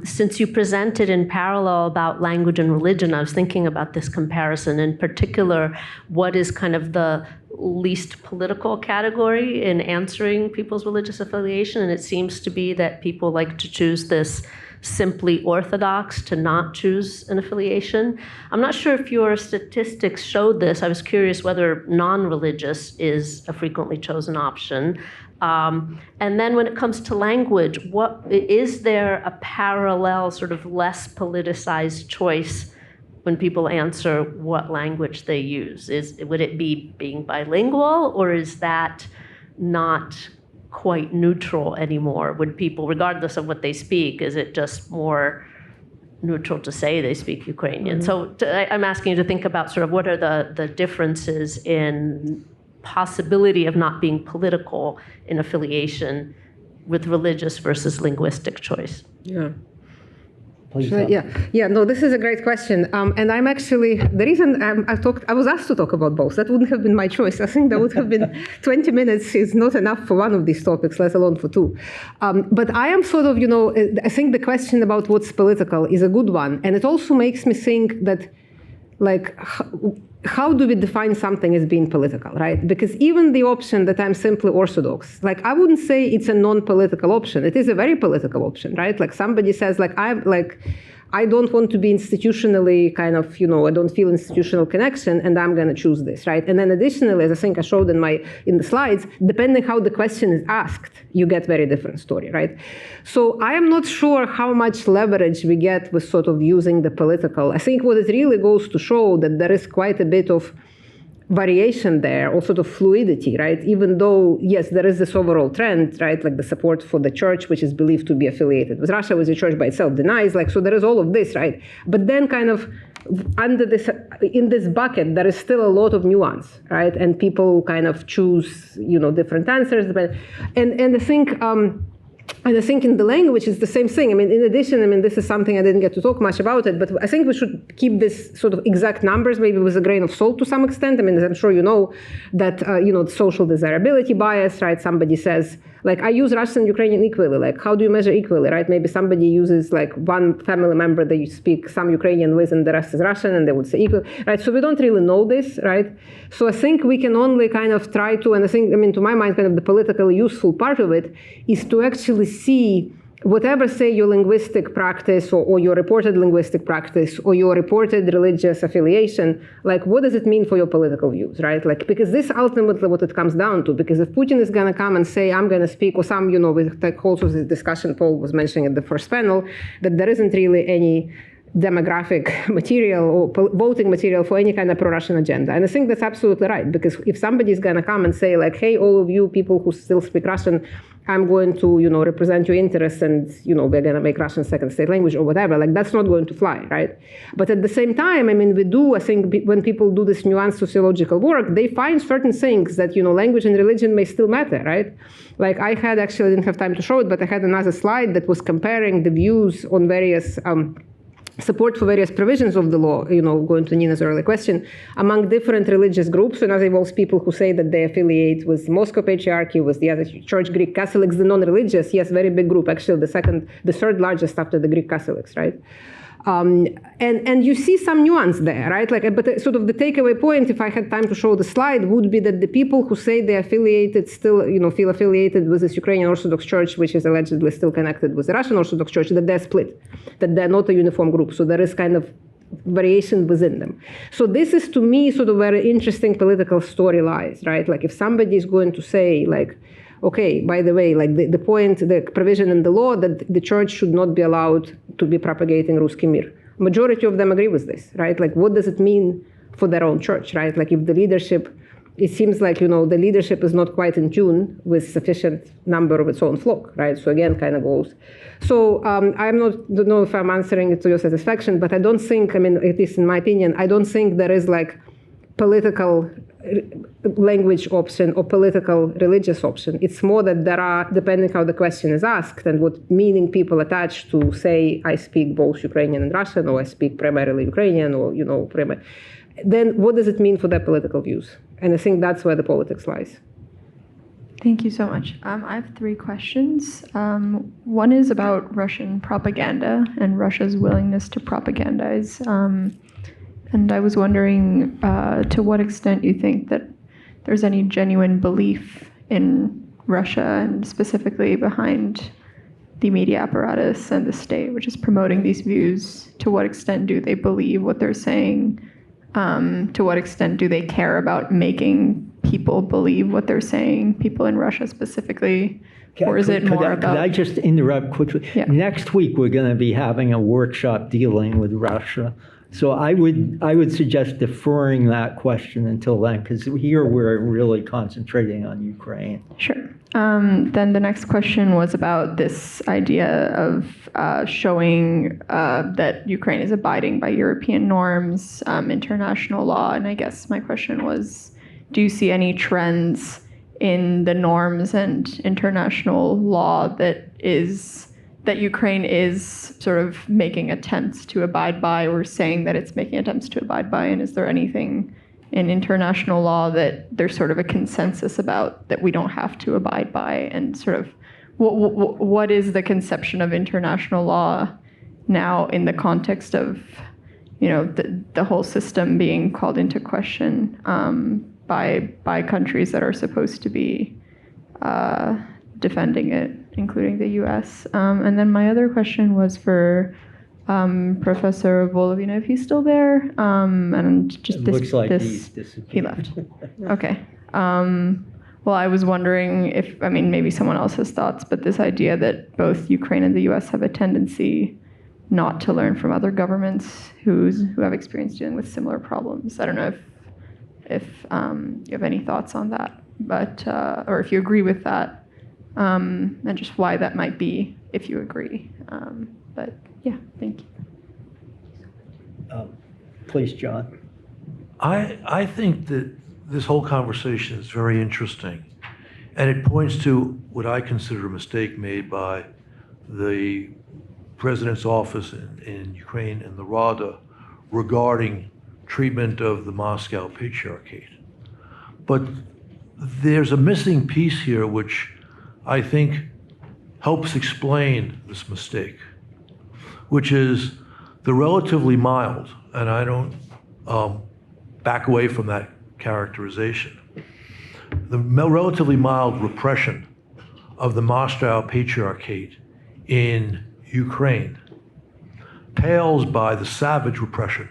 since you presented in parallel about language and religion, I was thinking about this comparison. In particular, what is kind of the least political category in answering people's religious affiliation? And it seems to be that people like to choose this simply Orthodox, to not choose an affiliation. I'm not sure if your statistics showed this. I was curious whether non-religious is a frequently chosen option. And then when it comes to language, is there a parallel sort of less politicized choice when people answer what language they use? Would it be being bilingual, or is that not quite neutral anymore? Would people, regardless of what they speak, is it just more neutral to say they speak Ukrainian? So I'm asking you to think about sort of what are the differences in possibility of not being political in affiliation with religious versus linguistic choice. Yeah. No, this is a great question. And I'm actually, the reason I was asked to talk about both. That wouldn't have been my choice. I think that would have been 20 minutes is not enough for one of these topics, let alone for two. But I am sort of, I think the question about what's political is a good one. And it also makes me think that, like, how do we define something as being political, right? Because even the option that I'm simply Orthodox, like, I wouldn't say it's a non-political option. It is a very political option, right? Like, somebody says, like, I don't want to be institutionally kind of, I don't feel institutional connection, and I'm going to choose this, right? And then additionally, as I think I showed in the slides, depending how the question is asked, you get very different story, right? So I am not sure how much leverage we get with sort of using the political. I think what it really goes to show that there is quite a bit of variation there, or sort of fluidity, right? Even though, yes, there is this overall trend, right? Like the support for the church, which is believed to be affiliated with Russia, which the church by itself denies, like, so there is all of this, right? But then kind of under this, in this bucket, there is still a lot of nuance, right? And people kind of choose, different answers. And I think And I think in the language, it's the same thing. I mean, in addition, I mean, this is something I didn't get to talk much about it, but I think we should keep this sort of exact numbers, maybe with a grain of salt to some extent. I mean, as I'm sure you know, that, the social desirability bias, right? Somebody says, like, I use Russian and Ukrainian equally. Like, how do you measure equally, right? Maybe somebody uses, like, one family member that you speak some Ukrainian with and the rest is Russian, and they would say equal, right? So we don't really know this, right? So I think we can only kind of try to, and I think, I mean, to my mind, kind of the politically useful part of it is to actually see whatever, say, your linguistic practice or your reported linguistic practice or your reported religious affiliation, like, what does it mean for your political views, right? Like, because this ultimately what it comes down to, because if Putin is going to come and say, I'm going to speak, or some, with like also the discussion Paul was mentioning at the first panel, that there isn't really any demographic material or voting material for any kind of pro-Russian agenda. And I think that's absolutely right, because if somebody is going to come and say, like, hey, all of you people who still speak Russian, I'm going to, represent your interests and, we're going to make Russian second state language or whatever, like, that's not going to fly, right? But at the same time, I mean, I think when people do this nuanced sociological work, they find certain things that, language and religion may still matter, right? Like, I didn't have time to show it, but I had another slide that was comparing the views on various support for various provisions of the law, going to Nina's earlier question, among different religious groups, and as involves people who say that they affiliate with Moscow Patriarchy, with the other church, Greek Catholics, the non-religious, yes, very big group, actually the third largest after the Greek Catholics, right? And you see some nuance there, right? Like, but sort of the takeaway point, if I had time to show the slide, would be that the people who say they affiliated still, feel affiliated with this Ukrainian Orthodox Church, which is allegedly still connected with the Russian Orthodox Church, that they're split, that they're not a uniform group. So there is kind of variation within them. So this is, to me, sort of where an interesting political story lies, right? Like, if somebody is going to say, like, okay, by the way, like the provision in the law that the church should not be allowed to be propagating Ruski Mir. Majority of them agree with this, right? Like, what does it mean for their own church, right? Like, if the leadership, it seems like, the leadership is not quite in tune with sufficient number of its own flock, right? So again, kind of goes. So don't know if I'm answering it to your satisfaction, but I don't think, I mean, at least in my opinion, I don't think there is like political language option or political religious option. It's more that there are, depending how the question is asked and what meaning people attach to, say, I speak both Ukrainian and Russian, or I speak primarily Ukrainian, or, then what does it mean for their political views? And I think that's where the politics lies. Thank you so much. I have 3 questions. One is about Russian propaganda and Russia's willingness to propagandize. And I was wondering to what extent you think that there's any genuine belief in Russia, and specifically behind the media apparatus and the state, which is promoting these views. To what extent do they believe what they're saying? To what extent do they care about making people believe what they're saying, people in Russia specifically? Or is it more about... Could I just interrupt quickly? Yeah. Next week, we're going to be having a workshop dealing with Russia. So I would suggest deferring that question until then, because here we're really concentrating on Ukraine. Sure. Then the next question was about this idea of showing that Ukraine is abiding by European norms, international law. And I guess my question was, do you see any trends in the norms and international law that Ukraine is sort of making attempts to abide by, or saying that it's making attempts to abide by? And is there anything in international law that there's sort of a consensus about that we don't have to abide by? And sort of what is the conception of international law now in the context of, the whole system being called into question by countries that are supposed to be defending it, including the U.S. And then my other question was for Professor Wolowyna, if he's still there. And just it looks like he's disappeared. He left. Okay. Well, I was wondering if, maybe someone else has thoughts, but this idea that both Ukraine and the U.S. have a tendency not to learn from other governments who have experience dealing with similar problems. I don't know if you have any thoughts on that, but or if you agree with that. And just why that might be, if you agree. But yeah, thank you. Please, John. I think that this whole conversation is very interesting. And it points to what I consider a mistake made by the President's office in Ukraine and the Rada regarding treatment of the Moscow Patriarchate. But there's a missing piece here which I think helps explain this mistake, which is the relatively mild, and I don't back away from that characterization, the relatively mild repression of the Moscow Patriarchate in Ukraine pales by the savage repression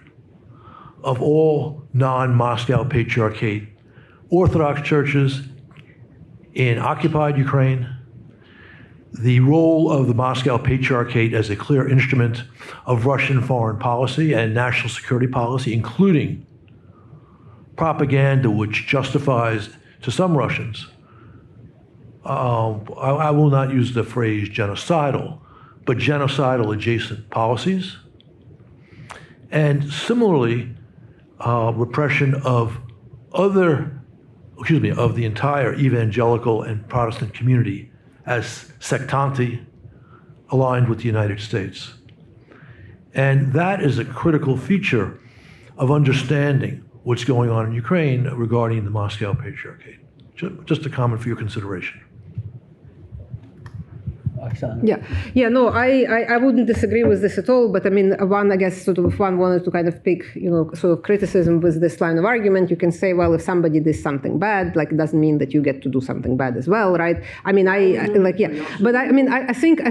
of all non-Moscow Patriarchate Orthodox churches in occupied Ukraine, the role of the Moscow Patriarchate as a clear instrument of Russian foreign policy and national security policy, including propaganda which justifies, to some Russians, I will not use the phrase genocidal, but genocidal adjacent policies. And similarly, repression of of the entire evangelical and Protestant community as sectanti aligned with the United States. And that is a critical feature of understanding what's going on in Ukraine regarding the Moscow Patriarchate. Just a comment for your consideration. Oxana. Yeah, no, I wouldn't disagree with this at all. But I mean, I guess if one wanted to kind of pick, sort of criticism with this line of argument, you can say, well, if somebody did something bad, like it doesn't mean that you get to do something bad as well, right? I mean, but I think I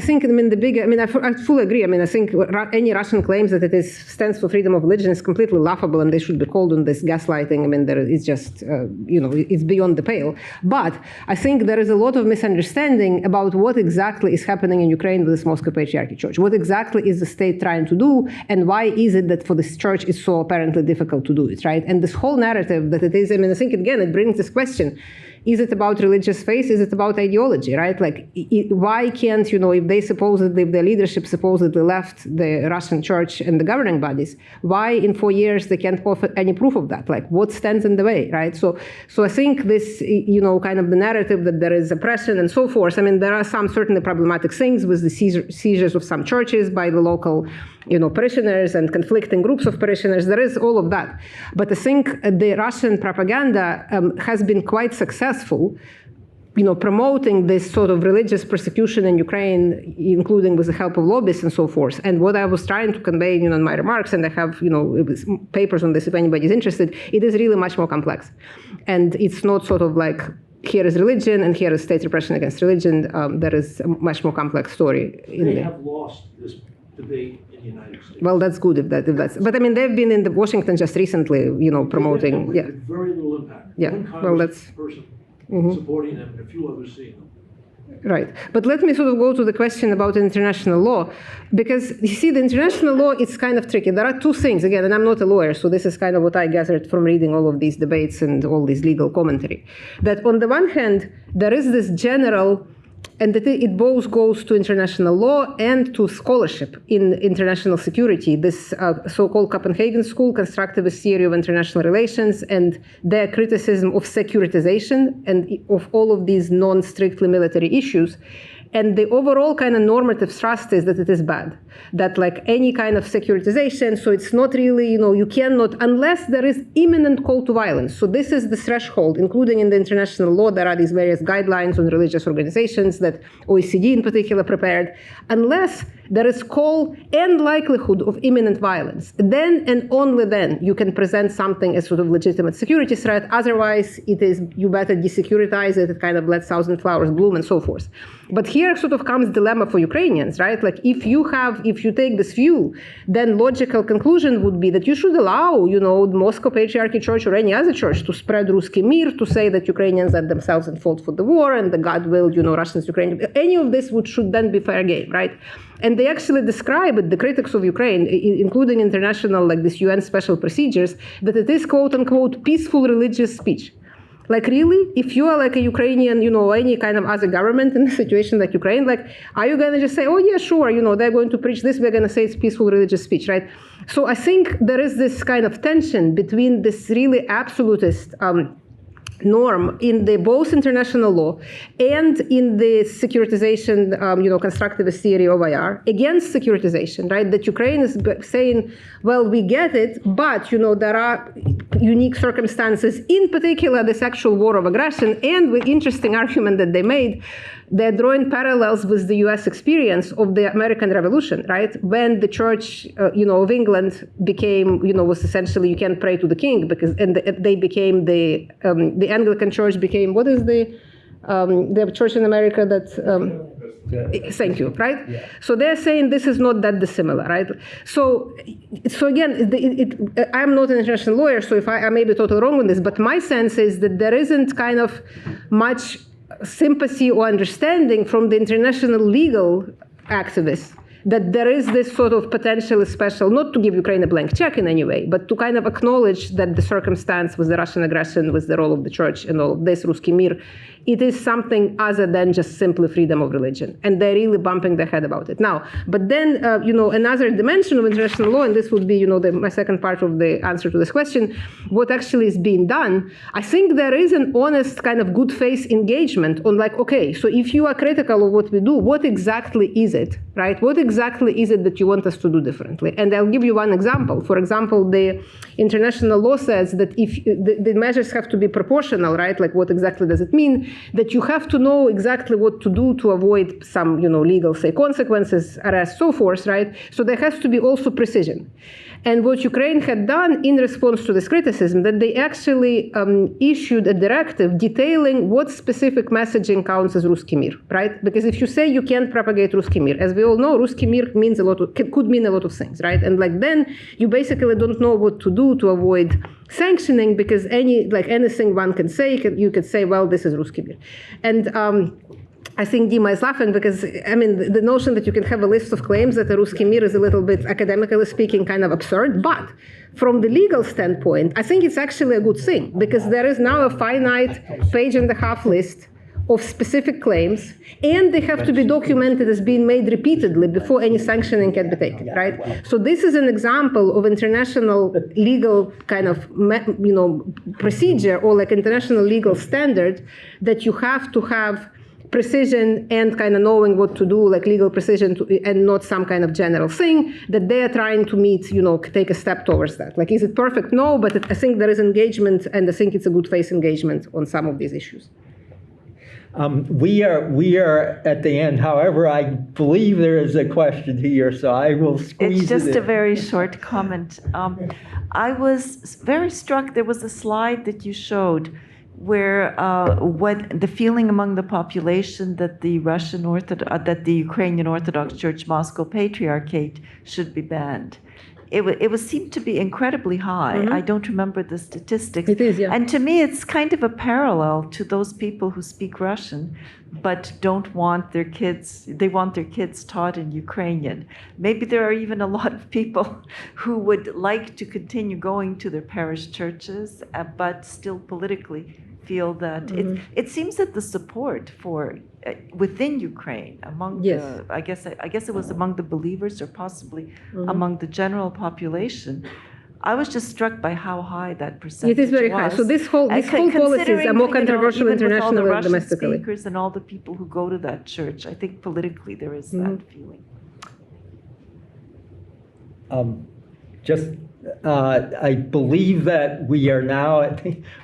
fully agree. I mean, I think any Russian claims that it stands for freedom of religion is completely laughable, and they should be called on this gaslighting. I mean, it's just, it's beyond the pale. But I think there is a lot of misunderstanding about what exactly is happening in Ukraine with this Moscow Patriarchate Church. What exactly is the state trying to do, and why is it that for this church it's so apparently difficult to do it, right? And this whole narrative that it is, I mean, I think again it brings this question: is it about religious faith? Is it about ideology, right? Like, why can't, if the leadership supposedly left the Russian church and the governing bodies, why in 4 years they can't offer any proof of that? Like, what stands in the way, right? So I think this, kind of the narrative that there is oppression and so forth, I mean, there are some certainly problematic things with the seizures of some churches by the local, parishioners and conflicting groups of parishioners. There is all of that. But I think the Russian propaganda has been quite successful, promoting this sort of religious persecution in Ukraine, including with the help of lobbyists and so forth. And what I was trying to convey, in my remarks, and I have, papers on this if anybody's interested, it is really much more complex. And it's not sort of like, here is religion and here is state repression against religion. There is a much more complex story in there. They have lost this debate in the United States. Well, that's good if that's. But I mean, they've been in Washington just recently, promoting. Yeah. Very little impact. Yeah. One person supporting them and a few others seeing them. Right. But let me sort of go to the question about international law, because you see, the international law, it's kind of tricky. There are two things, again, and I'm not a lawyer, so this is kind of what I gathered from reading all of these debates and all this legal commentary. That on the one hand, there is this general, and it both goes to international law and to scholarship in international security, this so-called Copenhagen School constructivist theory of international relations and their criticism of securitization and of all of these non-strictly military issues. And the overall kind of normative thrust is that it is bad, that like any kind of securitization, so it's not really, you cannot, unless there is imminent call to violence. So this is the threshold, including in the international law, there are these various guidelines on religious organizations that OECD in particular prepared, unless there is call and likelihood of imminent violence. Then and only then you can present something as sort of legitimate security threat. Otherwise, it is, you better desecuritize it, it kind of lets thousand flowers bloom and so forth. But here sort of comes dilemma for Ukrainians, right? Like if you take this view, then logical conclusion would be that you should allow, the Moscow Patriarchate Church or any other church to spread Ruski Mir, to say that Ukrainians let themselves in fault for the war and the God will, Russians, Ukrainians, any of this should then be fair game, right? And they actually describe it, the critics of Ukraine, including international, like this UN special procedures, that it is quote unquote peaceful religious speech. Like really, if you are like a Ukrainian, any kind of other government in a situation like Ukraine, like, are you going to just say, oh yeah, sure, they're going to preach this, we're going to say it's peaceful religious speech, right? So I think there is this kind of tension between this really absolutist norm in the both international law and in the securitization, constructivist theory of IR against securitization, right? That Ukraine is saying, well, we get it, but, there are unique circumstances, in particular the sexual war of aggression, and the interesting argument that they made, they're drawing parallels with the U.S. experience of the American Revolution, right? When the Church, of England became, was essentially you can't pray to the king they became the Anglican Church became what is the church in America that. Thank you. Right. Yeah. So they're saying this is not that dissimilar, right? So again, I'm not an international lawyer, so if I may be totally wrong on this, but my sense is that there isn't kind of much sympathy or understanding from the international legal activists that there is this sort of potentially special, not to give Ukraine a blank check in any way, but to kind of acknowledge that the circumstance with the Russian aggression, with the role of the church and all of this, Ruski Mir, it is something other than just simply freedom of religion. And they're really bumping their head about it. Now, but then, another dimension of international law, and this would be, my second part of the answer to this question, what actually is being done, I think there is an honest kind of good faith engagement on like, okay, so if you are critical of what we do, what exactly is it, right? What exactly is it that you want us to do differently? And I'll give you one example. For example, the international law says that if the measures have to be proportional, right? Like what exactly does it mean? That you have to know exactly what to do to avoid some, legal, say, consequences, arrest, so forth, right? So there has to be also precision. And what Ukraine had done in response to this criticism, that they actually issued a directive detailing what specific messaging counts as Ruski Mir, right? Because if you say you can't propagate Ruski Mir, as we all know, Ruski Mir means could mean a lot of things, right? And then you basically don't know what to do to avoid sanctioning, because anything one can say, you could say, well, this is Ruski Mir. And I think Dima is laughing because, the notion that you can have a list of claims that a Ruski Mir is a little bit, academically speaking, kind of absurd. But from the legal standpoint, I think it's actually a good thing, because there is now a finite page-and-a-half list of specific claims, and they have to be documented as being made repeatedly before any sanctioning can be taken, right? So this is an example of international legal kind of, procedure, or like international legal standard, that you have to have precision and kind of knowing what to do, like legal precision, and not some kind of general thing that they are trying to meet, take a step towards that. Like, is it perfect? No, but I think there is engagement, and I think it's a good faith engagement on some of these issues. We are at the end. However, I believe there is a question here, so I will squeeze it in. It's just a very short comment. I was very struck. There was a slide that you showed where what the feeling among the population that the Ukrainian Orthodox Church Moscow Patriarchate should be banned. It seemed to be incredibly high. Mm-hmm. I don't remember the statistics. It is, yeah. And to me, it's kind of a parallel to those people who speak Russian but don't want their kids, they want their kids taught in Ukrainian. Maybe there are even a lot of people who would like to continue going to their parish churches, but still politically feel that it seems that the support for within Ukraine among the, I guess it was among the believers, or possibly among the general population. I was just struck by how high that percentage was. It is very high. So this whole policy is more controversial internationally than domestically. Speakers and all the people who go to that church, I think politically there is that feeling. I believe that we are now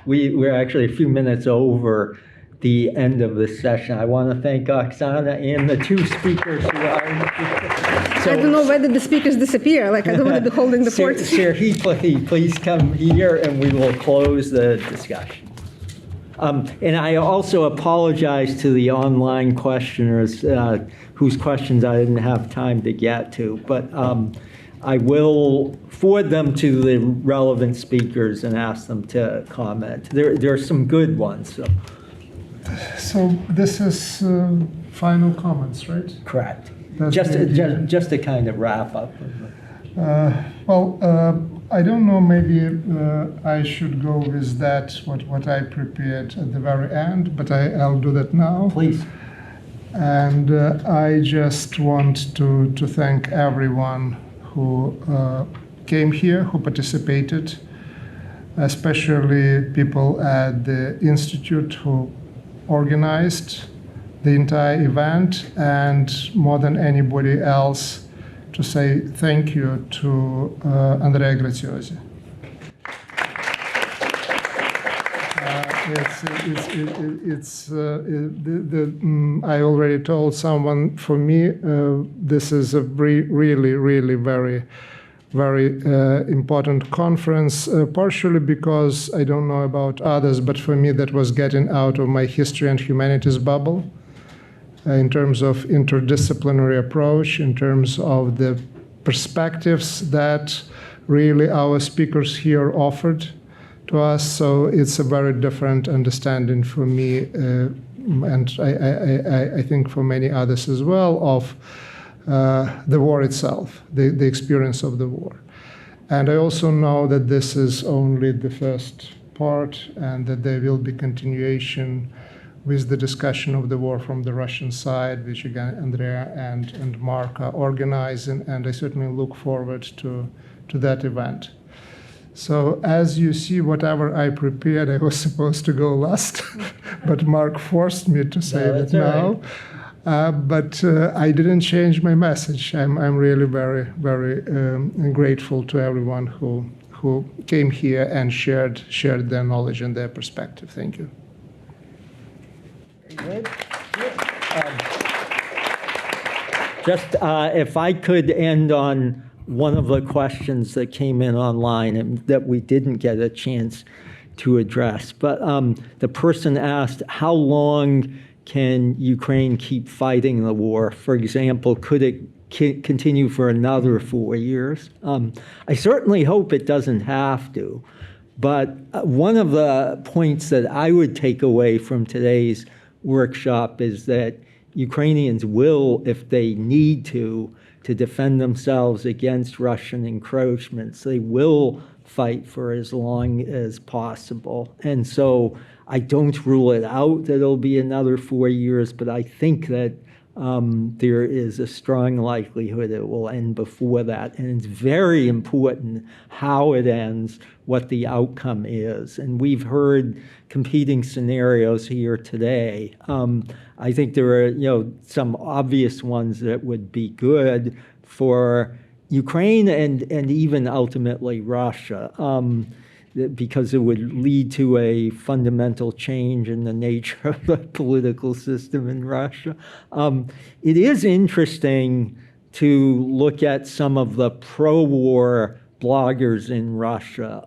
we're actually a few minutes over the end of this session. I want to thank Oxana and the two speakers who are. I don't know whether the speakers disappear. Like, I don't want to be holding the fort. Serhii, Plokhii, please come here, and we will close the discussion. And I also apologize to the online questioners whose questions I didn't have time to get to, but I will forward them to the relevant speakers and ask them to comment. There are some good ones. So this is final comments, right? Correct. Just to kind of wrap up. I don't know, maybe I should go with that, what I prepared at the very end, but I'll do that now. Please. And I just want to thank everyone who came here, who participated. especially people at the Institute who organized the entire event, and more than anybody else, to say thank you to Andrea Graziosi. I already told someone, for me, this is a really, really very important conference, partially because I don't know about others, but for me that was getting out of my history and humanities bubble in terms of interdisciplinary approach, in terms of the perspectives that really our speakers here offered to us. So it's a very different understanding for me, and I think for many others as well, of the war itself, the experience of the war. And I also know that this is only the first part, and that there will be continuation with the discussion of the war from the Russian side, which again Andrea and Mark are organizing, and I certainly look forward to that event. So as you see, whatever I prepared, I was supposed to go last, but Mark forced me to say that now. But I didn't change my message. I'm really very, very grateful to everyone who came here and shared their knowledge and their perspective. Thank you. Good. Just if I could end on one of the questions that came in online and that we didn't get a chance to address. But the person asked, how long can Ukraine keep fighting the war? For example, could it continue for another 4 years? I certainly hope it doesn't have to. But one of the points that I would take away from today's workshop is that Ukrainians will, if they need to defend themselves against Russian encroachments, they will fight for as long as possible. And so I don't rule it out that it'll be another 4 years, but I think that there is a strong likelihood it will end before that. And it's very important how it ends, what the outcome is. And we've heard competing scenarios here today. I think there are, some obvious ones that would be good for Ukraine and even ultimately Russia, because it would lead to a fundamental change in the nature of the political system in Russia. It is interesting to look at some of the pro-war bloggers in Russia.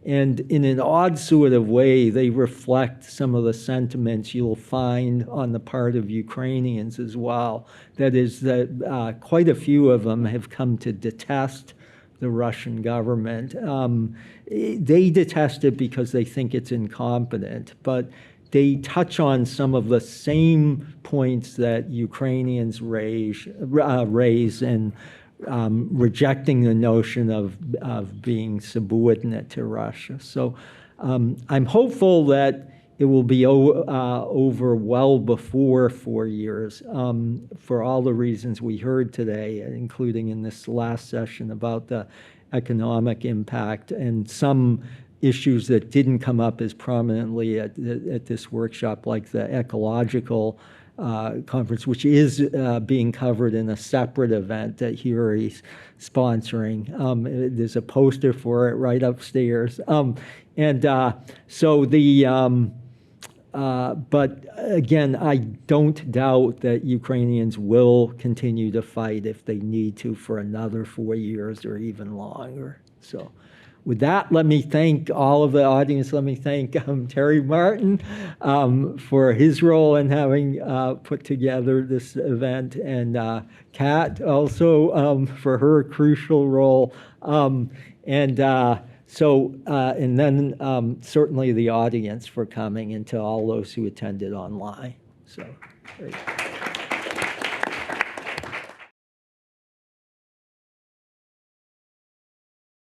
And in an odd sort of way, they reflect some of the sentiments you'll find on the part of Ukrainians as well. That is that quite a few of them have come to detest the Russian government. They detest it because they think it's incompetent, but they touch on some of the same points that Ukrainians raise and rejecting the notion of being subordinate to Russia. So I'm hopeful that it will be over well before 4 years for all the reasons we heard today, including in this last session about the economic impact and some issues that didn't come up as prominently at this workshop, like the ecological conference, which is being covered in a separate event that Huri's sponsoring. There's a poster for it right upstairs. But again, I don't doubt that Ukrainians will continue to fight if they need to for another 4 years or even longer. So with that, let me thank all of the audience. Let me thank Terry Martin for his role in having put together this event, and Kat also for her crucial role. And then certainly the audience for coming, and to all those who attended online. So, great.